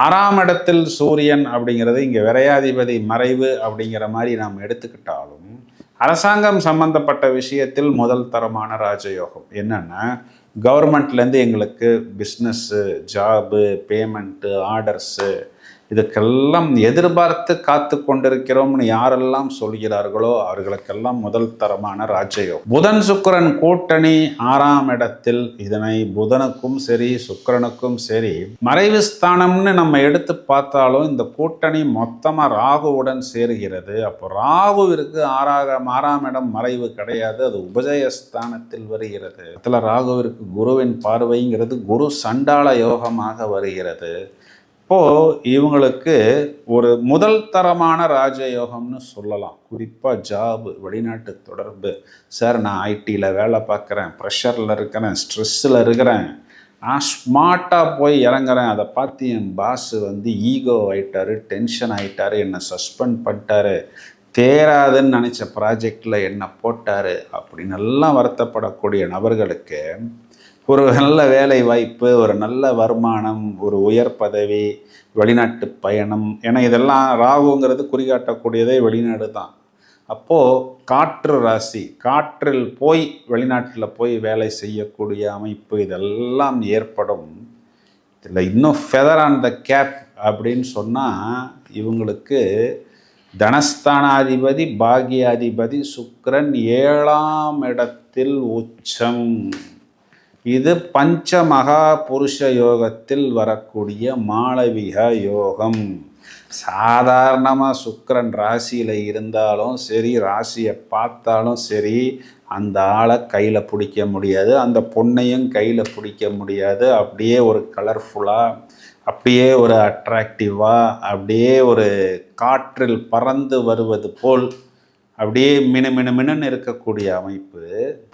6ஆம் இடத்தில் சூரியன் அப்படிங்கிறது இங்கே விரையாதிபதி மறைவு அப்படிங்கிற மாதிரி நாம் எடுத்துக்கிட்டாலும் அரசாங்கம் சம்பந்தப்பட்ட விஷயத்தில் முதல் தரமான ராஜயோகம் என்னென்னா, கவர்மெண்ட்லேருந்து எங்களுக்கு பிஸ்னஸ்ஸு, ஜாபு, பேமெண்ட்டு, ஆர்டர்ஸு இதுக்கெல்லாம் எதிர்பார்த்து காத்து கொண்டிருக்கிறோம்னு யாரெல்லாம் சொல்கிறார்களோ அவர்களுக்கெல்லாம் முதல் தரமான ராஜயோகம். புதன் சுக்கிரன் கூட்டணி 6ஆம் இடத்தில், இதனை புதனுக்கும் சரி சுக்கிரனுக்கும் சரி மறைவு ஸ்தானம்னு நம்ம எடுத்து பார்த்தாலும் இந்த கூட்டணி மொத்தமாக ராகுவுடன் சேருகிறது. அப்போ ராகுவிற்கு 6ஆம் இடம் மறைவு கிடையாது, அது உபஜயஸ்தானத்தில் வருகிறது. அதில் ராகுவிற்கு குருவின் பார்வைங்கிறது குரு சண்டாள யோகமாக வருகிறது. இப்போது இவங்களுக்கு ஒரு முதல் தரமான ராஜயோகம்னு சொல்லலாம். குறிப்பாக ஜாபு, வெளிநாட்டு தொடர்பு. சார் நான் ஐடியில் வேலை பார்க்குறேன், ப்ரெஷரில் இருக்கிறேன், ஸ்ட்ரெஸ்ஸில் இருக்கிறேன், நான் ஸ்மார்ட்டாக போய் இறங்குறேன், அதை பார்த்து என் பாஸ் ஈகோ ஆகிட்டாரு, டென்ஷன் ஆகிட்டாரு, என்னை சஸ்பெண்ட் பண்ணிட்டாரு, தேராதுன்னு நினச்ச ப்ராஜெக்டில் என்னை போட்டார் அப்படின்னு எல்லாம் வருத்தப்படக்கூடிய நபர்களுக்கு ஒரு நல்ல வேலை வாய்ப்பு, ஒரு நல்ல வருமானம், ஒரு உயர் பதவி, வெளிநாட்டு பயணம் என இதெல்லாம் ராகுங்கிறது குறிகாட்டக்கூடியதே வெளிநாடு தான். அப்போது காற்று ராசி, காற்றில் போய் வெளிநாட்டில் போய் வேலை செய்யக்கூடிய அமைப்பு இதெல்லாம் ஏற்படும். இதில் இன்னும் ஃபெதர் ஆன் த கேப் அப்படின்னு சொன்னால் இவங்களுக்கு தனஸ்தானாதிபதி பாகியாதிபதி சுக்கிரன் 7ஆம் இடத்தில் உச்சம். இது பஞ்ச மகா புருஷ யோகத்தில் வரக்கூடிய மாளவிக யோகம். சாதாரணமாக சுக்கிரன் ராசியில் இருந்தாலும் சரி, ராசியை பார்த்தாலும் சரி, அந்த ஆளை கையில் பிடிக்க முடியாது, அந்த பொண்ணையும் கையில் பிடிக்க முடியாது. அப்படியே ஒரு கலர்ஃபுல்லாக, அப்படியே ஒரு அட்ராக்டிவாக, அப்படியே ஒரு காற்றில் பறந்து வருவது போல் அப்படியே மினுமினுன்னு இருக்கக்கூடிய அமைப்பு.